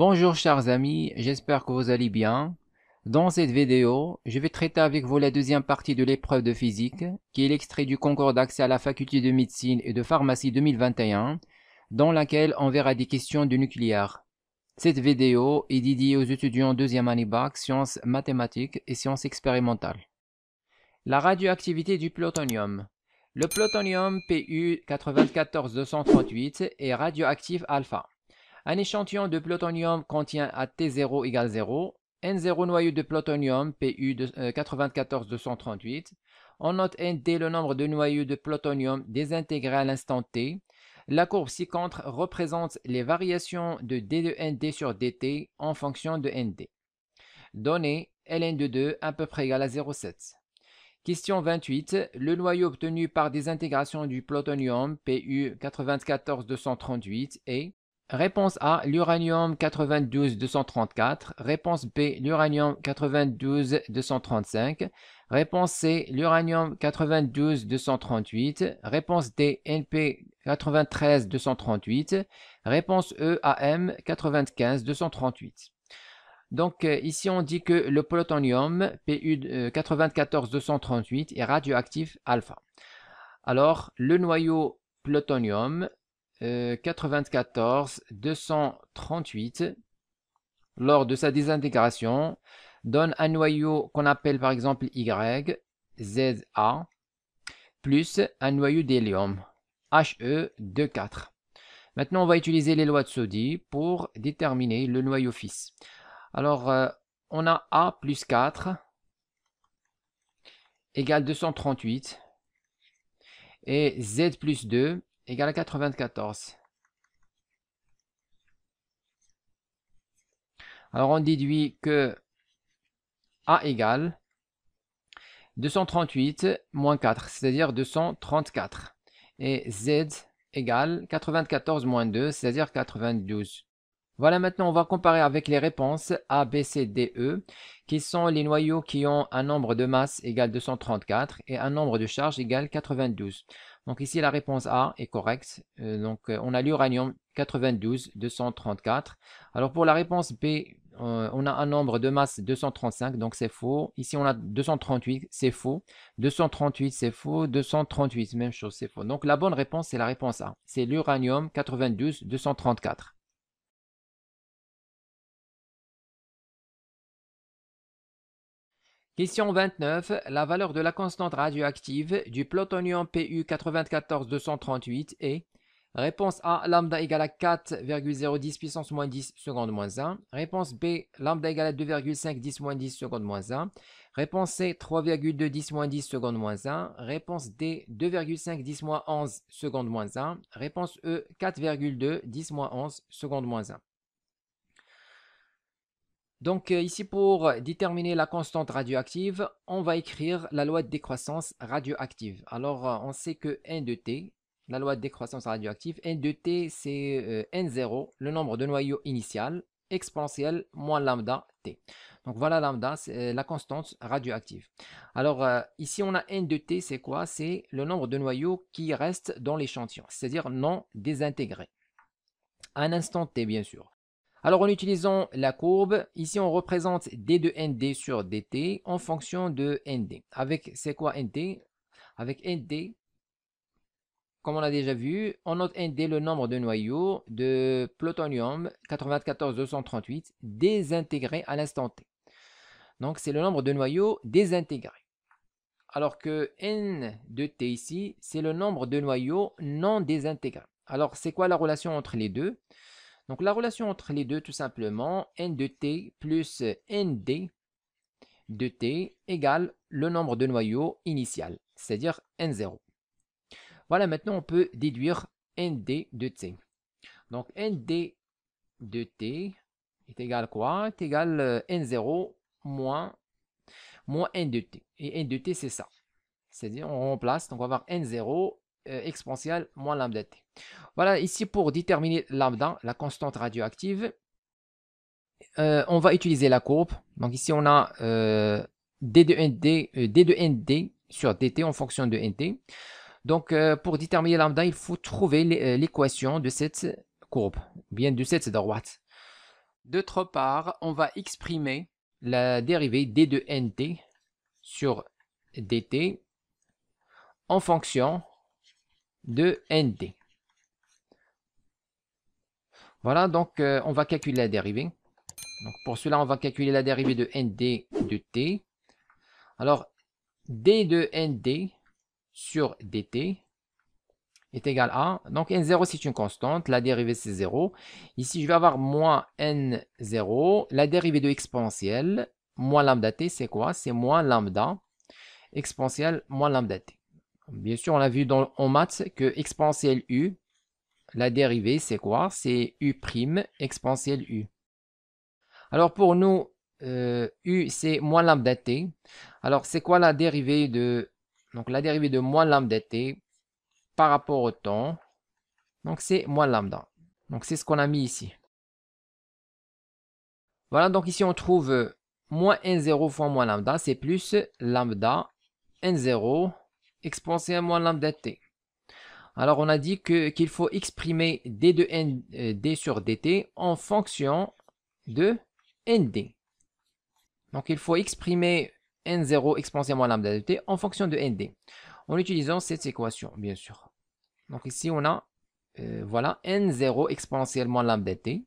Bonjour chers amis, j'espère que vous allez bien. Dans cette vidéo, je vais traiter avec vous la deuxième partie de l'épreuve de physique, qui est l'extrait du concours d'accès à la faculté de médecine et de pharmacie 2021, dans laquelle on verra des questions de nucléaire. Cette vidéo est dédiée aux étudiants deuxième année bac, sciences mathématiques et sciences expérimentales. La radioactivité du plutonium. Le plutonium Pu 94238 est radioactif alpha. Un échantillon de plutonium contient à T0 égale 0, N0 noyau de plutonium Pu 94238. On note Nd le nombre de noyaux de plutonium désintégrés à l'instant T. La courbe ci-contre représente les variations de d de Nd sur dt en fonction de Nd. Données Ln de 2 à peu près égal à 0,7. Question 28. Le noyau obtenu par désintegration du plutonium Pu 94238 est réponse A, l'uranium 92234. Réponse B, l'uranium 92235. Réponse C, l'uranium 92238. Réponse D, NP 93238. Réponse E, AM 95238. Donc ici on dit que le plutonium Pu 94238 est radioactif alpha. Alors le noyau plutonium 94238 lors de sa désintégration donne un noyau qu'on appelle par exemple Y, ZA, plus un noyau d'hélium, He24. Maintenant, on va utiliser les lois de Soddy pour déterminer le noyau fils. Alors, on a A plus 4 égale 238 et Z plus 2 égale à 94. Alors, on déduit que A égale 238 moins 4, c'est-à-dire 234. Et Z égale 94 moins 2, c'est-à-dire 92. Voilà, maintenant on va comparer avec les réponses A, B, C, D, E, qui sont les noyaux qui ont un nombre de masse égal 234 et un nombre de charge égal 92. Donc ici la réponse A est correcte. On a l'uranium 92, 234. Alors pour la réponse B, on a un nombre de masse 235, donc c'est faux. Ici on a 238, c'est faux. 238, c'est faux. 238, même chose, c'est faux. Donc la bonne réponse, c'est la réponse A. C'est l'uranium 92, 234. Question 29. La valeur de la constante radioactive du plutonium Pu 94238 est réponse A, lambda égale à 4,010 puissance moins 10 secondes moins 1. Réponse B, lambda égale à 2,5 10 moins 10 secondes moins 1. Réponse C, 3,2 10 moins 10 secondes moins 1. Réponse D, 2,5 10 moins 11 secondes moins 1. Réponse E, 4,2 10 moins 11 secondes moins 1. Donc ici pour déterminer la constante radioactive, on va écrire la loi de décroissance radioactive. Alors on sait que N de T, la loi de décroissance radioactive, N de T c'est N0, le nombre de noyaux initial, exponentielle moins lambda T. Donc voilà lambda, c'est la constante radioactive. Alors ici on a N de T, c'est quoi? C'est le nombre de noyaux qui restent dans l'échantillon, c'est-à-dire non désintégrés. À un instant T bien sûr. Alors en utilisant la courbe, ici on représente d de nd sur dt en fonction de nd. Avec, c'est quoi nd? Avec nd, comme on a déjà vu, on note nd le nombre de noyaux de plutonium 94238 désintégrés à l'instant t. Donc c'est le nombre de noyaux désintégrés. Alors que n de t ici, c'est le nombre de noyaux non désintégrés. Alors c'est quoi la relation entre les deux? Donc la relation entre les deux, tout simplement, n de t plus nd de t égale le nombre de noyaux initial, c'est-à-dire n0. Voilà, maintenant on peut déduire nd de t. Donc nd de t est égal à quoi? Est égal à n0 moins n de t. Et n de t, c'est ça. C'est-à-dire on remplace, donc on va avoir n0 exponentielle moins lambda t. Voilà, ici pour déterminer lambda, la constante radioactive, on va utiliser la courbe. Donc ici, on a d de nd sur dt en fonction de nd. Donc pour déterminer lambda, il faut trouver l'équation de cette courbe, bien de cette droite. D'autre part, on va exprimer la dérivée d de nt sur dt en fonction de nd. Voilà, donc on va calculer la dérivée. Donc pour cela, on va calculer la dérivée de nd de t. Alors, d de nd sur dt est égal à, donc n0 c'est une constante, la dérivée c'est 0. Ici, je vais avoir moins n0, la dérivée de exponentielle, moins lambda t, c'est quoi? C'est moins lambda, exponentielle moins lambda t. Bien sûr, on a vu en maths que exponentielle u, la dérivée c'est quoi? C'est u' exponentielle u. Alors pour nous, u c'est moins lambda t. Alors c'est quoi la dérivée de, donc la dérivée de moins lambda t par rapport au temps? Donc c'est moins lambda. Donc c'est ce qu'on a mis ici. Voilà, donc ici on trouve moins n0 fois moins lambda, c'est plus lambda n0 exponentielle moins lambda t. Alors on a dit qu'il faut exprimer d de n, d sur dt en fonction de nd. Donc il faut exprimer n0 exponentielle moins lambda de t en fonction de nd. En utilisant cette équation, bien sûr. Donc ici on a, voilà, n0 exponentielle moins lambda de t.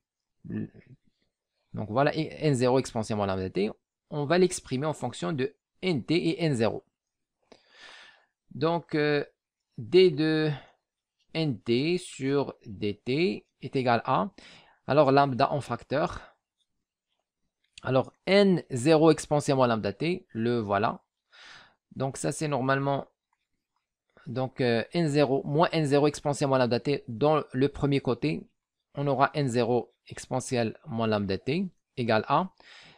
Donc voilà, n0 exponentielle moins lambda de t. On va l'exprimer en fonction de nt et n0. Donc d de nt sur dt est égal à, alors lambda en facteur. Alors n0 exponentielle moins lambda t, le voilà. Donc ça c'est normalement, donc n0 moins n0 exponentielle moins lambda t dans le premier côté, on aura n0 exponentielle moins lambda t égale à.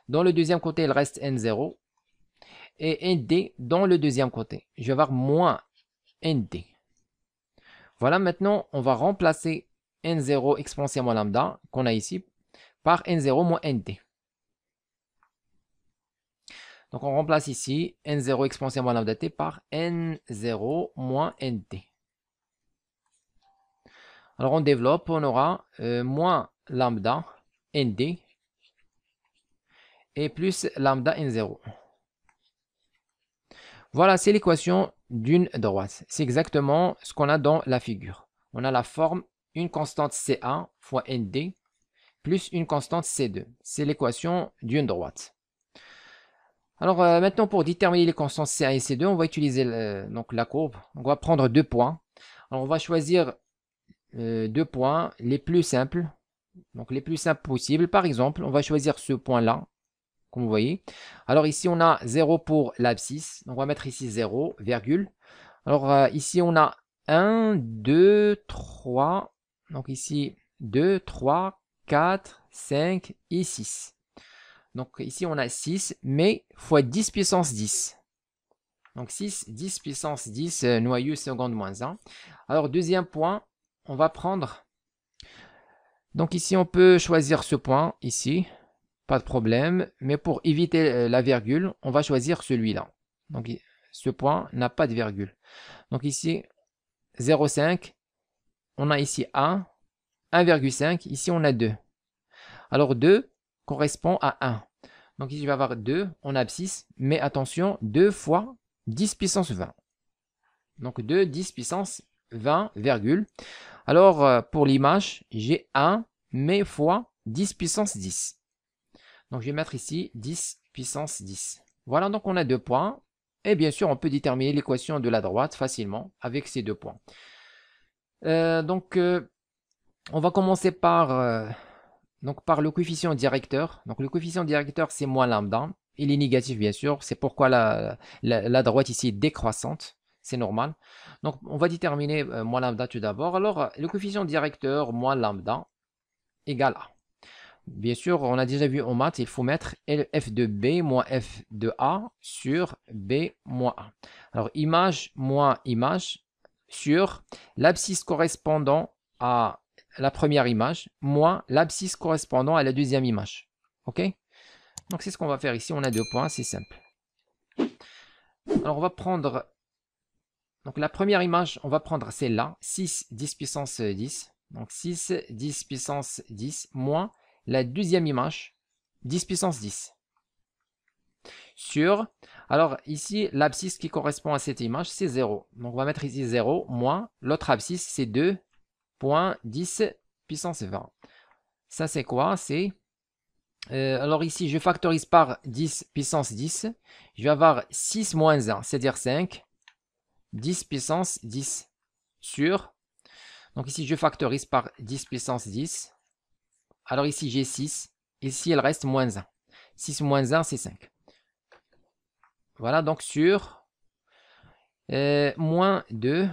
Dans le deuxième côté, il reste n0 et nd dans le deuxième côté. Je vais avoir moins nd. Voilà, maintenant on va remplacer n0 exponentielle moins lambda qu'on a ici par n0 moins nd. Donc on remplace ici n0 exponentielle moins lambda t par n0 moins nd. Alors on développe, on aura moins lambda nd et plus lambda n0. Voilà, c'est l'équation d'une droite. C'est exactement ce qu'on a dans la figure. On a la forme une constante C1 fois nd plus une constante C2. C'est l'équation d'une droite. Alors maintenant, pour déterminer les constantes C1 et C2, on va utiliser donc la courbe. On va prendre deux points. Alors on va choisir deux points les plus simples. Donc les plus simples possibles. Par exemple, on va choisir ce point-là, comme vous voyez. Alors ici, on a 0 pour l'abscisse. Donc on va mettre ici 0, virgule. Alors ici, on a 1, 2, 3. Donc ici, 2, 3, 4, 5 et 6. Donc ici, on a 6, mais fois 10 puissance 10. Donc 6, 10 puissance 10, noyau seconde moins 1. Alors deuxième point, on va prendre... Donc ici, on peut choisir ce point, ici. Pas de problème. Mais pour éviter la virgule, on va choisir celui-là. Donc ce point n'a pas de virgule. Donc ici, 0,5. On a ici 1, 1,5. Ici, on a 2. Alors 2 correspond à 1. Donc ici, je vais avoir 2 en abscisse. Mais attention, 2 fois 10 puissance 20. Donc 2, 10 puissance 20, virgule. Alors pour l'image, j'ai 1, mais fois 10 puissance 10. Donc je vais mettre ici 10 puissance 10. Voilà, donc on a deux points. Et bien sûr, on peut déterminer l'équation de la droite facilement avec ces deux points. On va commencer par le coefficient directeur. Donc le coefficient directeur, c'est moins lambda. Il est négatif, bien sûr. C'est pourquoi la droite ici est décroissante. C'est normal. Donc on va déterminer moins lambda tout d'abord. Alors le coefficient directeur moins lambda égale à. Bien sûr, on a déjà vu en maths, il faut mettre f de b moins f de a sur b moins a. Alors image moins image sur l'abscisse correspondant à la première image moins l'abscisse correspondant à la deuxième image. OK? Donc c'est ce qu'on va faire ici. On a deux points, c'est simple. Alors on va prendre... Donc la première image, on va prendre celle-là, 6, 10 puissance 10. Donc 6, 10 puissance 10 moins la deuxième image, 10 puissance 10. Sur, alors ici, l'abscisse qui correspond à cette image, c'est 0. Donc on va mettre ici 0, moins, l'autre abscisse, c'est 2.10 puissance 20. Ça, c'est quoi? C'est, alors ici, je factorise par 10 puissance 10. Je vais avoir 6 moins 1, c'est-à-dire 5. 10 puissance 10 sur, donc ici, je factorise par 10 puissance 10. Alors ici, j'ai 6. Ici, il reste moins 1. 6 moins 1, c'est 5. Voilà, donc sur moins 2,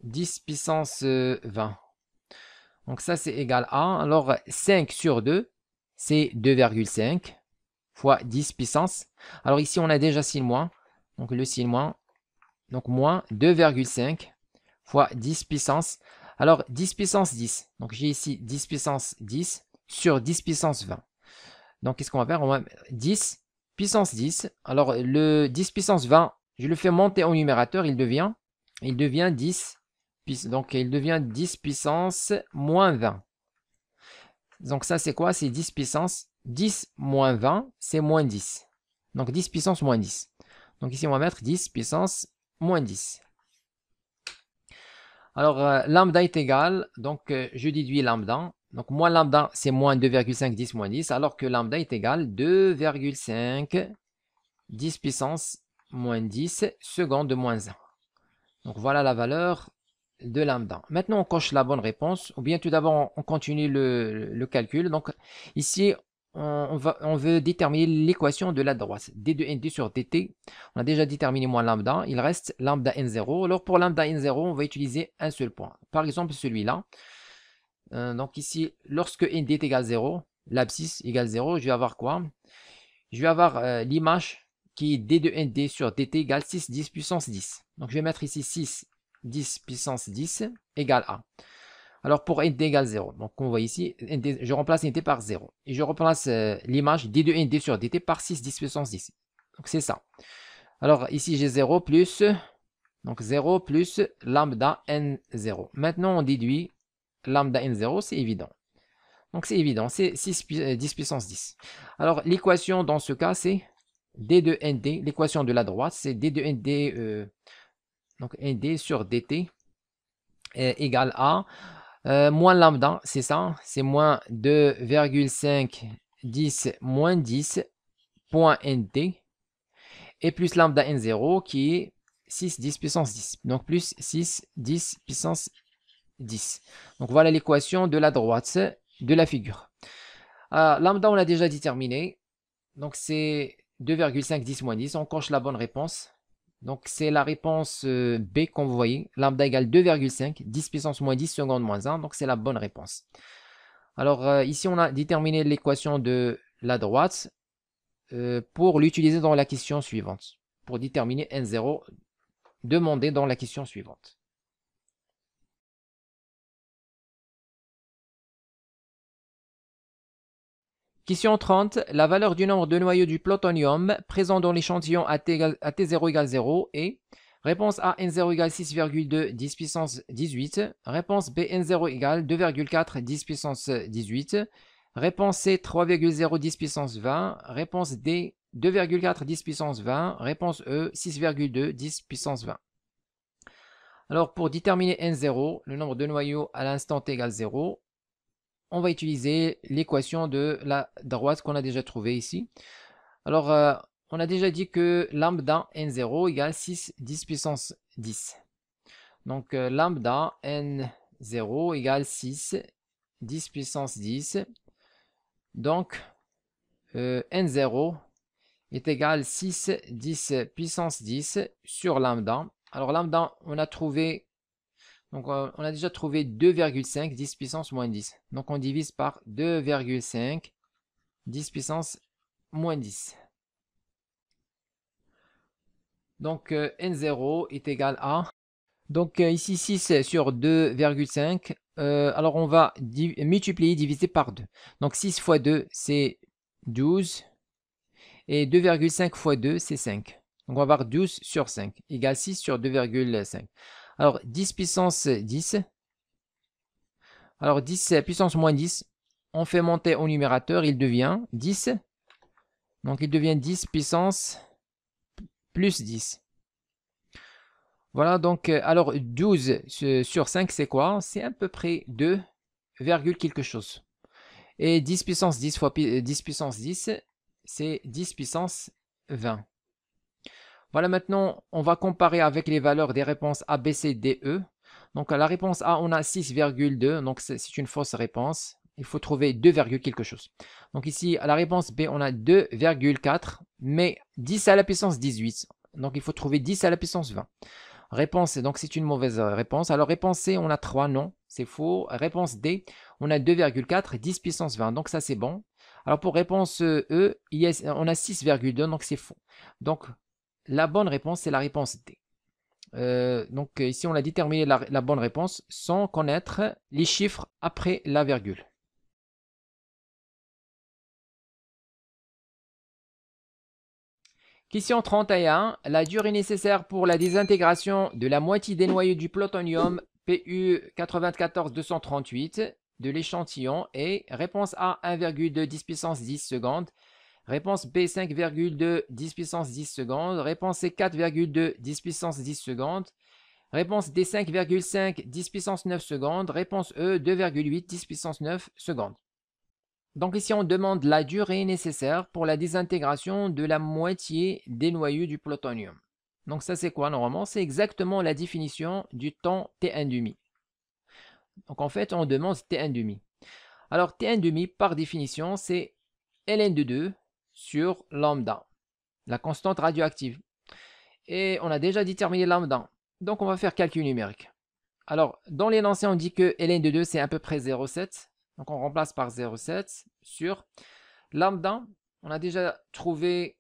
10 puissance 20. Donc ça, c'est égal à, alors 5 sur 2, c'est 2,5 fois 10 puissance. Alors ici, on a déjà signe moins. Donc le signe moins. Donc moins 2,5 fois 10 puissance. Alors 10 puissance 10. Donc j'ai ici 10 puissance 10 sur 10 puissance 20. Donc qu'est-ce qu'on va faire? On va 10 puissance 10. Alors le 10 puissance 20, je le fais monter au numérateur. Il devient 10. Donc il devient 10 puissance moins 20. Donc ça c'est quoi? C'est 10 puissance 10 moins 20, c'est moins 10. Donc 10 puissance moins 10. Donc ici on va mettre 10 puissance moins 10. Alors lambda est égal, donc je déduis lambda. Donc moins lambda c'est moins 2,5 10 moins 10, alors que lambda est égal 2,5 10 puissance moins 10 secondes de moins 1. Donc voilà la valeur de lambda. Maintenant, on coche la bonne réponse, ou bien tout d'abord, on continue le calcul. Donc ici, on veut déterminer l'équation de la droite. D de nd sur dt, on a déjà déterminé moins lambda, il reste lambda n0. Alors pour lambda n0, on va utiliser un seul point. Par exemple, celui-là. Donc ici, lorsque nd est égal à 0, l'abscisse égale 0, je vais avoir quoi? Je vais avoir l'image qui est d de nd sur dt égale 6 10 puissance 10. Donc je vais mettre ici 6 10 puissance 10 égale A. Alors pour nd égale 0, donc on voit ici, je remplace nd par 0. Et je remplace l'image d de nd sur dt par 6 10 puissance 10. Donc c'est ça. Alors ici j'ai 0 plus, donc 0 plus lambda n0. Maintenant on déduit lambda n0, c'est évident. Donc c'est évident, c'est 10 puissance 10. Alors l'équation dans ce cas, c'est d de nd, l'équation de la droite, c'est d de nd, donc nd sur dt égale à moins lambda, c'est ça, c'est moins 2,5 10 moins 10 point nd, et plus lambda n0 qui est 6 10 puissance 10. Donc plus 6 10 puissance 10. Donc voilà l'équation de la droite de la figure. Lambda, on l'a déjà déterminé. Donc c'est 2,5 10 moins 10. On coche la bonne réponse. Donc c'est la réponse B comme vous voyez. Lambda égale 2,5 10 puissance moins 10 secondes moins 1. Donc c'est la bonne réponse. Alors ici on a déterminé l'équation de la droite pour l'utiliser dans la question suivante. Pour déterminer N0 demandé dans la question suivante. Question 30. La valeur du nombre de noyaux du plutonium présent dans l'échantillon à T0 égale 0 est réponse A N0 égale 6,2 10 puissance 18. Réponse B N0 égale 2,4 10 puissance 18. Réponse C 3,0 10 puissance 20. Réponse D 2,4 10 puissance 20. Réponse E 6,2 10 puissance 20. Alors pour déterminer N0, le nombre de noyaux à l'instant T égale 0, on va utiliser l'équation de la droite qu'on a déjà trouvée ici. Alors, on a déjà dit que lambda n0 égale 6 10 puissance 10. Donc, lambda n0 égale 6 10 puissance 10. Donc, n0 est égal 6 10 puissance 10 sur lambda. Alors, lambda, on a trouvé... Donc, on a déjà trouvé 2,5 10 puissance moins 10. Donc, on divise par 2,5 10 puissance moins 10. Donc, N0 est égal à... Donc, ici, 6 sur 2,5. Alors, on va multiplier, diviser par 2. Donc, 6 fois 2, c'est 12. Et 2,5 fois 2, c'est 5. Donc, on va avoir 12 sur 5, égale 6 sur 2,5. Alors, 10 puissance 10. Alors, 10 puissance moins 10. on fait monter au numérateur, il devient 10. Donc, il devient 10 puissance plus 10. Voilà, donc, alors 12 sur 5, c'est quoi? C'est à peu près 2, quelque chose. Et 10 puissance 10 fois 10 puissance 10, c'est 10 puissance 20. Voilà, maintenant, on va comparer avec les valeurs des réponses A, B, C, D, E. Donc, à la réponse A, on a 6,2, donc c'est une fausse réponse. Il faut trouver 2, quelque chose. Donc ici, à la réponse B, on a 2,4, mais 10 à la puissance 18. Donc, il faut trouver 10 à la puissance 20. Réponse, donc c'est une mauvaise réponse. Alors, réponse C, on a 3, non, c'est faux. Réponse D, on a 2,4, 10 puissance 20, donc ça c'est bon. Alors, pour réponse E, on a 6,2, donc c'est faux. Donc, la bonne réponse, c'est la réponse D. Donc ici, on a déterminé la bonne réponse sans connaître les chiffres après la virgule. Question 31. La durée nécessaire pour la désintégration de la moitié des noyaux du plutonium Pu 94238 de l'échantillon est réponse A 1,2 puissance 10 secondes, réponse B 5,2 10 puissance 10 secondes, réponse C 4,2 10 puissance 10 secondes, réponse D 5,5 10 puissance 9 secondes, réponse E 2,8 10 puissance 9 secondes. Donc ici, on demande la durée nécessaire pour la désintégration de la moitié des noyaux du plutonium. Donc ça, c'est quoi normalement? C'est exactement la définition du temps T1,5. Donc en fait, on demande T1,5. Alors T1,5, par définition, c'est ln de 2 sur lambda, la constante radioactive. Et on a déjà déterminé lambda. Donc on va faire calcul numérique. Alors, dans l'énoncé, on dit que ln de 2, c'est à peu près 0,7. Donc on remplace par 0,7 sur lambda. On a déjà trouvé,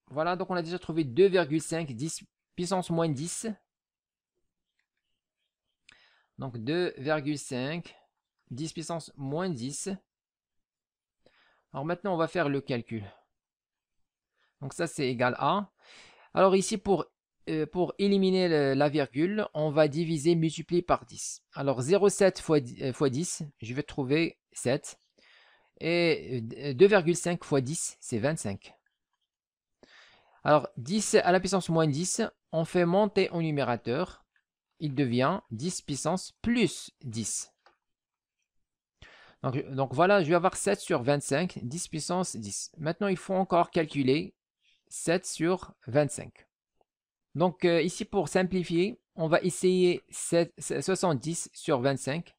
voilà, donc on a déjà trouvé 2,5 10 puissance moins 10. Donc 2,5 10 puissance moins 10. Alors maintenant, on va faire le calcul. Donc ça, c'est égal à. Alors ici, pour éliminer la virgule, on va diviser, multiplier par 10. Alors 0,7 fois 10, je vais trouver 7. Et 2,5 fois 10, c'est 25. Alors 10 à la puissance moins 10, on fait monter au numérateur. Il devient 10 puissance plus 10. Donc voilà, je vais avoir 7 sur 25, 10 puissance 10. Maintenant, il faut encore calculer 7 sur 25. Donc ici, pour simplifier, on va essayer 70 sur 25.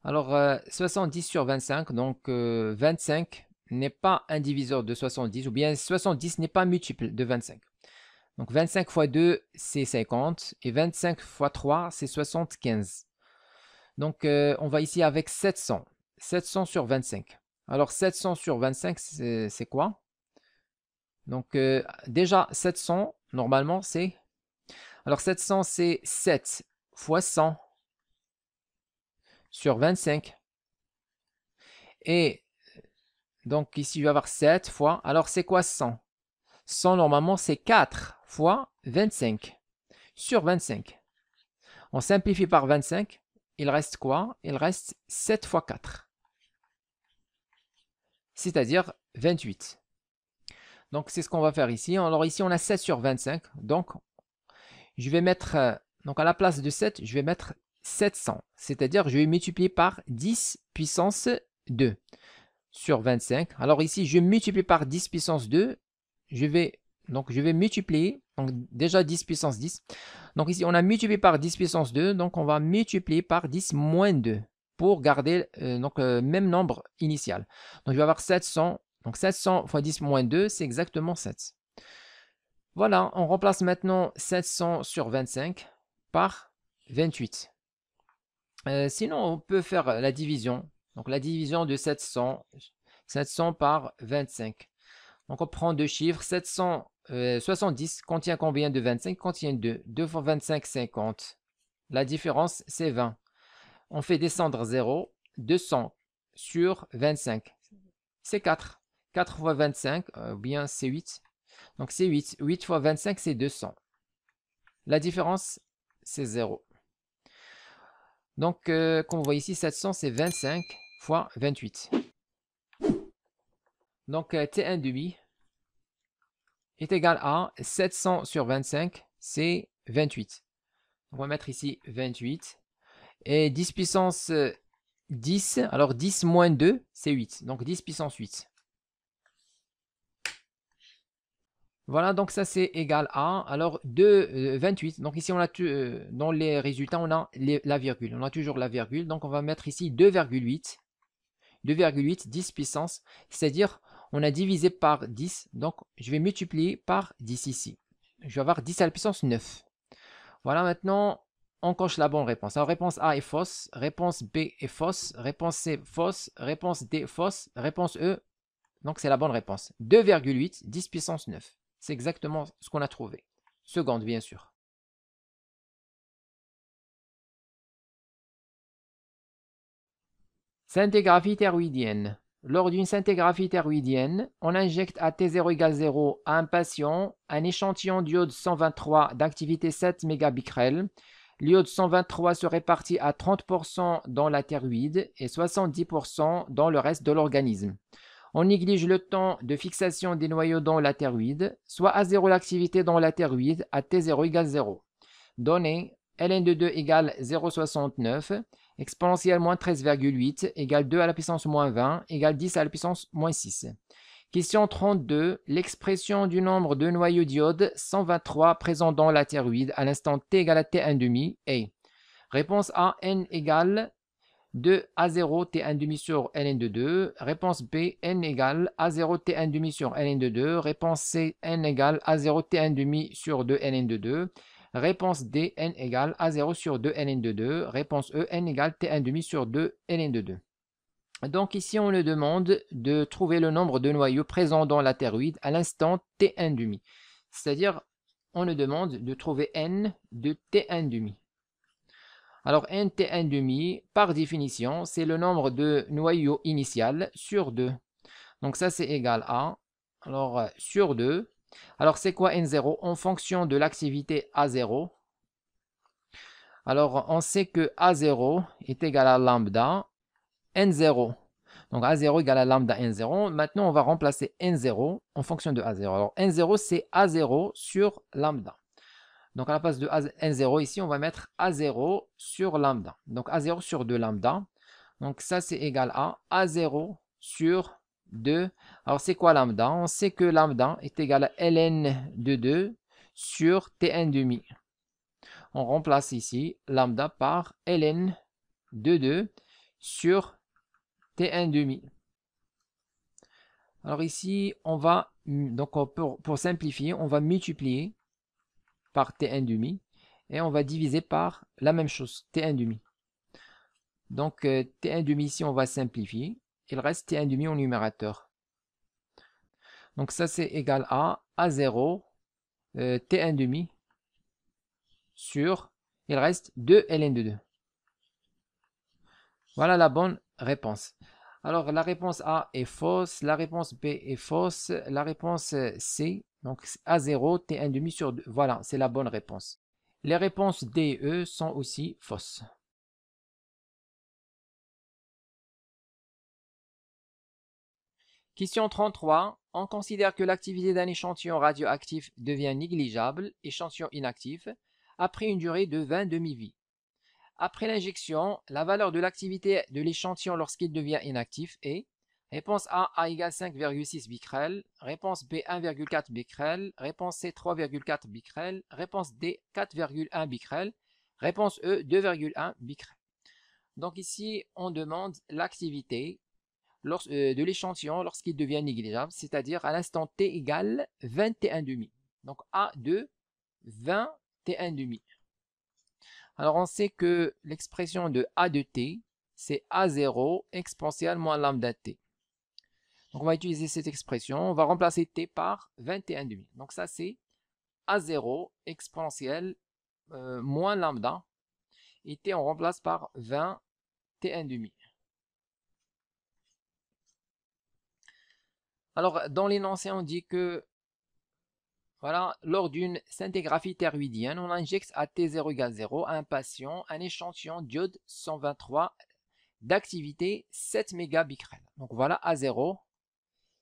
Alors 70 sur 25, donc 25 n'est pas un diviseur de 70, ou bien 70 n'est pas un multiple de 25. Donc 25 fois 2, c'est 50, et 25 fois 3, c'est 75. Donc on va ici avec 700. 700 sur 25. Alors 700 sur 25, c'est quoi? Donc déjà 700, normalement, c'est... Alors 700, c'est 7 fois 100 sur 25. Et donc ici, je vais avoir 7 fois. Alors c'est quoi 100? 100, normalement, c'est 4 fois 25 sur 25. On simplifie par 25. Il reste quoi? Il reste 7 fois 4. C'est-à-dire 28. Donc c'est ce qu'on va faire ici. Alors ici, on a 7 sur 25. Donc je vais mettre, donc à la place de 7, je vais mettre 700. C'est-à-dire je vais multiplier par 10 puissance 2 sur 25. Alors ici, je multiplie par 10 puissance 2. Je vais multiplier. Donc déjà 10 puissance 10. Donc ici, on a multiplié par 10 puissance 2. Donc on va multiplier par 10 moins 2 pour garder même nombre initial. Donc je vais avoir 700. Donc 700 fois 10 moins 2, c'est exactement 7. Voilà, on remplace maintenant 700 sur 25 par 28. Sinon, on peut faire la division. Donc la division de 700 par 25. Donc on prend deux chiffres. 770 contient combien de 25? Contient 2. 2 fois 25, 50. La différence, c'est 20. On fait descendre 0. 200 sur 25. C'est 4. 4 fois 25, bien c'est 8. Donc c'est 8. 8 fois 25, c'est 200. La différence, c'est 0. Donc, comme vous voyez ici, 700, c'est 25 fois 28. Donc T1 demi est égal à 700 sur 25, c'est 28. On va mettre ici 28. Et 10 puissance 10, alors 10 moins 2, c'est 8. Donc 10 puissance 8. Voilà, donc ça c'est égal à, alors 28. Donc ici, on a dans les résultats, on a la virgule. On a toujours la virgule, donc on va mettre ici 2,8. 2,8, 10 puissance, c'est-à-dire on a divisé par 10, donc je vais multiplier par 10 ici. Je vais avoir 10 à la puissance 9. Voilà, maintenant, on coche la bonne réponse. Alors, réponse A est fausse, réponse B est fausse, réponse C fausse, réponse D fausse, réponse E, donc c'est la bonne réponse. 2,8, 10 puissance 9. C'est exactement ce qu'on a trouvé. Seconde, bien sûr. Scintigraphie thyroïdienne. Lors d'une scintigraphie thyroïdienne, on injecte à T0 égale 0 à un patient un échantillon d'iode 123 d'activité 7 mégabicrel. L'iode 123 se répartit à 30% dans la thyroïde et 70% dans le reste de l'organisme. On néglige le temps de fixation des noyaux dans la thyroïde, soit à 0 l'activité dans la thyroïde à T0 égale 0. Données ln de 2 égale 0,69, exponentielle moins 13,8 égale 2 à la puissance moins 20 égale 10 à la puissance moins 6. Question 32. L'expression du nombre de noyaux d'iode 123 présents dans la thyroïde à l'instant t égale à t1,5 est. Réponse A, n égale 2 à 0 t1,5 sur ln de 2. Réponse B, n égale à 0 t1,5 sur ln de 2. Réponse C, n égale à 0 t1,5 sur 2 ln de 2. Réponse D, n égale à 0 sur 2 ln de 2. Réponse E, n égale t1,5 sur 2 ln de 2. Donc ici, on nous demande de trouver le nombre de noyaux présents dans la thyroïde à l'instant t1,5. C'est-à-dire, on nous demande de trouver n de t1,5. Alors, n t1,5, par définition, c'est le nombre de noyaux initial sur 2. Donc ça, c'est égal à, alors, sur 2. Alors, c'est quoi N0? En fonction de l'activité A0. Alors, on sait que A0 est égal à lambda N0. Donc, A0 égale à lambda N0. Maintenant, on va remplacer N0 en fonction de A0. Alors, N0, c'est A0 sur lambda. Donc, à la place de N0, ici, on va mettre A0 sur lambda. Donc, A0 sur 2 lambda. Donc, ça, c'est égal à A0 sur 2. Alors, c'est quoi lambda? On sait que lambda est égal à ln de 2 sur T1,5. On remplace ici lambda par ln de 2 sur T1,5. Alors ici, on va, donc pour simplifier, on va multiplier par T1,5 et on va diviser par la même chose, T1,5. Donc T1,5 ici, on va simplifier. Il reste T1,5 au numérateur. Donc ça, c'est égal à A0 T1,5 sur, il reste 2 ln de 2. Voilà la bonne réponse. Alors la réponse A est fausse, la réponse B est fausse, la réponse C, donc A0 T1,5 sur 2. Voilà, c'est la bonne réponse. Les réponses D et E sont aussi fausses. Question 33. On considère que l'activité d'un échantillon radioactif devient négligeable, échantillon inactif, après une durée de 20 demi-vies. Après l'injection, la valeur de l'activité de l'échantillon lorsqu'il devient inactif est réponse A égale 5,6 becquerel, réponse B 1,4 becquerel, réponse C 3,4 becquerel, réponse D 4,1 becquerel, réponse E 2,1 becquerel. Donc ici, on demande l'activité de l'échantillon lorsqu'il devient négligeable, c'est-à-dire à l'instant t égale 21,5. Donc A2, 21,5. Alors on sait que l'expression de A de t, c'est A0 exponentielle moins lambda t. Donc on va utiliser cette expression, on va remplacer t par 21,5. Donc ça c'est A0 exponentielle moins lambda, et t on remplace par 20 t1,5. Alors, dans l'énoncé, on dit que, voilà, lors d'une scintigraphie thyroïdienne, on injecte à T0 égale 0 à un patient un échantillon d'iode 123 d'activité 7 mégabecquerels. Donc voilà, A0,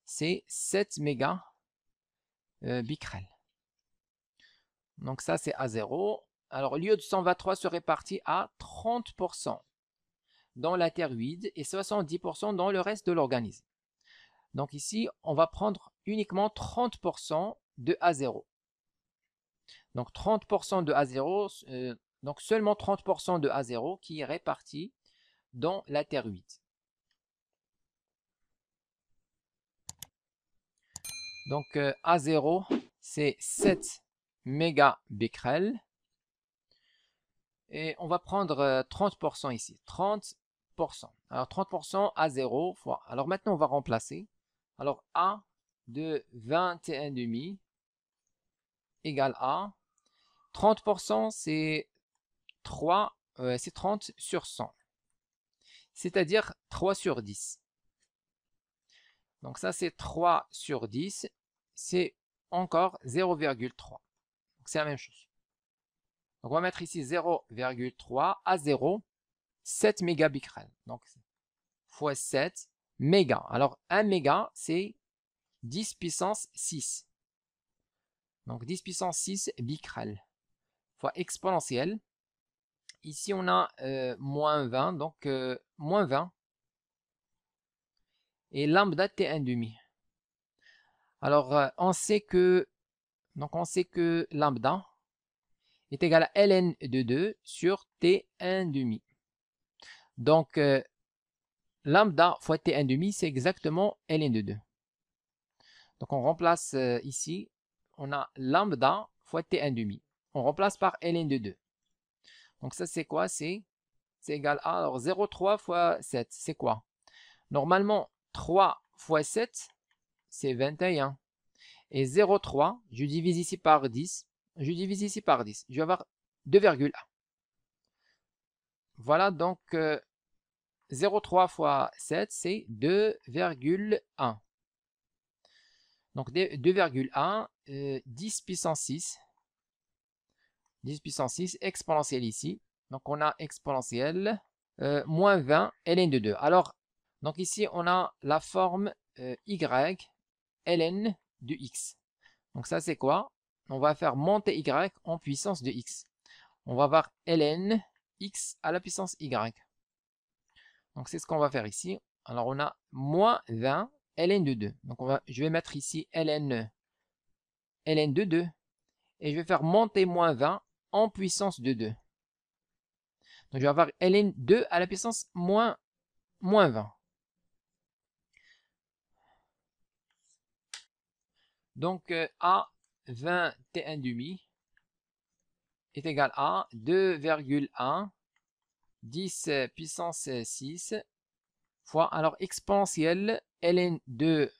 c'est 7 mégabecquerels. Donc ça, c'est A0. Alors, l'iode 123 se répartit à 30% dans la thyroïde et 70% dans le reste de l'organisme. Donc ici, on va prendre uniquement 30% de A0. Donc 30% de A0, donc seulement 30% de A0 qui est réparti dans la thyroïde. Donc A0, c'est 7 mégabecquerels. Et on va prendre 30% ici. 30%. Alors 30% A0 fois. Alors maintenant, on va remplacer. Alors A de 21,5 égale A. 30%, c'est 3, c'est 30 sur 100. C'est-à-dire 3 sur 10. Donc ça, c'est 3 sur 10. C'est encore 0,3. Donc c'est la même chose. Donc on va mettre ici 0,3 à 0, 7 mégabecquerels. Donc fois 7 mégas. Alors 1 méga, c'est 10 puissance 6. Donc 10 puissance 6 becquerels fois exponentielle. Ici, on a moins 20, donc moins 20. Et lambda T1,5. Alors, on sait que lambda est égal à ln de 2 sur T1,5. Donc, lambda fois T1,5, c'est exactement ln de 2. Donc, on remplace ici, on a lambda fois T1,5. On remplace par ln de 2. Donc, ça, c'est quoi? C'est égal à, alors 0,3 fois 7, c'est quoi? Normalement, 3 fois 7, c'est 21. Et 0,3, je divise ici par 10. Je divise ici par 10. Je vais avoir 2,1. Voilà, donc 0,3 fois 7, c'est 2,1. Donc 2,1, 10 puissance 6. 10 puissance 6, exponentielle ici. Donc on a exponentielle moins 20 ln de 2. Alors, donc ici on a la forme y ln de x. Donc ça c'est quoi? On va faire monter y en puissance de x. On va avoir ln x à la puissance y. Donc c'est ce qu'on va faire ici. Alors on a moins 20 ln de 2. Donc je vais mettre ici ln de 2 et je vais faire monter moins 20 en puissance de 2. Donc je vais avoir ln 2 à la puissance moins 20. Donc A 21,5 est égal à 2,1 10 puissance 6 fois, alors exponentielle ln 2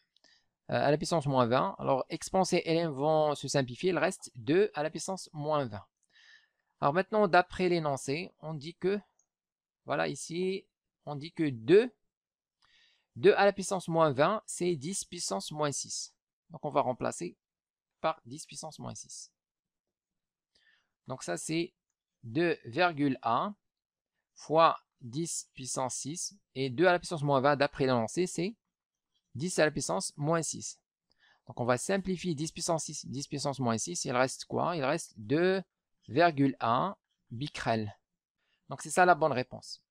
à la puissance moins 20. Alors exponentielle et ln vont se simplifier, il reste 2 à la puissance moins 20. Alors maintenant, d'après l'énoncé, on dit que, voilà ici, on dit que 2 à la puissance moins 20, c'est 10 puissance moins 6. Donc on va remplacer par 10 puissance moins 6. Donc ça c'est 2,1 fois 10 puissance 6. Et 2 à la puissance moins 20, d'après l'énoncé, c'est 10 à la puissance moins 6. Donc on va simplifier 10 puissance 6, 10 puissance moins 6. Il reste quoi? Il reste 2,1 becquerels. Donc c'est ça la bonne réponse.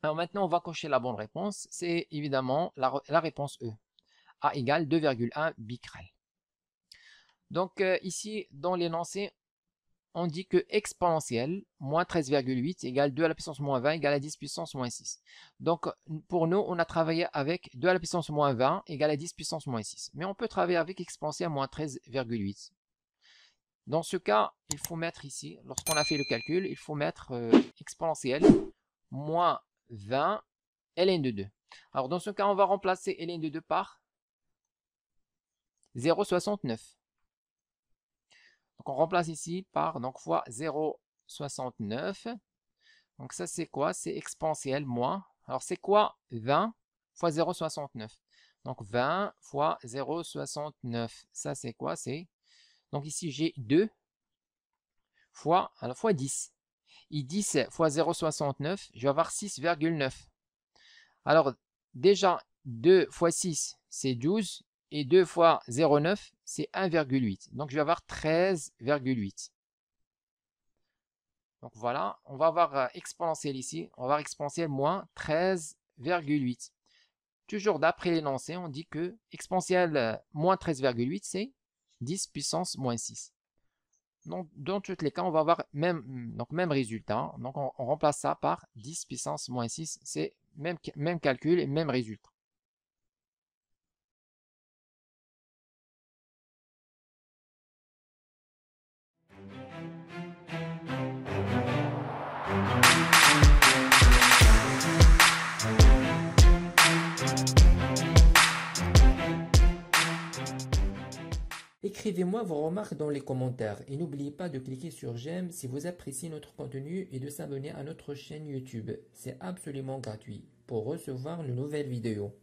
Alors maintenant, on va cocher la bonne réponse. C'est évidemment la réponse E. A égale 2,1 becquerels. Donc ici, dans l'énoncé, on dit que exponentielle, moins 13,8 égale 2 à la puissance moins 20 égale à 10 puissance moins 6. Donc pour nous, on a travaillé avec 2 à la puissance moins 20 égale à 10 puissance moins 6. Mais on peut travailler avec exponentielle moins 13,8. Dans ce cas, il faut mettre ici, lorsqu'on a fait le calcul, il faut mettre exponentielle moins 20 ln de 2. Alors dans ce cas, on va remplacer ln de 2 par 0,69. Donc on remplace ici par donc fois 0,69. Donc ça c'est quoi? C'est exponentielle moins. Alors c'est quoi 20 fois 0,69? Donc 20 fois 0,69. Ça c'est quoi? C'est donc ici j'ai 2 fois 10. Et 10 fois 0,69, je vais avoir 6,9. Alors, déjà, 2 fois 6, c'est 12. Et 2 fois 0,9, c'est 1,8. Donc, je vais avoir 13,8. Donc, voilà, on va avoir exponentiel ici. On va avoir exponentiel moins 13,8. Toujours d'après l'énoncé, on dit que exponentielle moins 13,8, c'est 10 puissance moins 6. Donc, dans tous les cas, on va avoir même résultat. Donc, on remplace ça par 10 puissance moins 6. C'est même calcul et même résultat. Écrivez-moi vos remarques dans les commentaires et n'oubliez pas de cliquer sur j'aime si vous appréciez notre contenu et de s'abonner à notre chaîne YouTube. C'est absolument gratuit pour recevoir de nouvelles vidéos.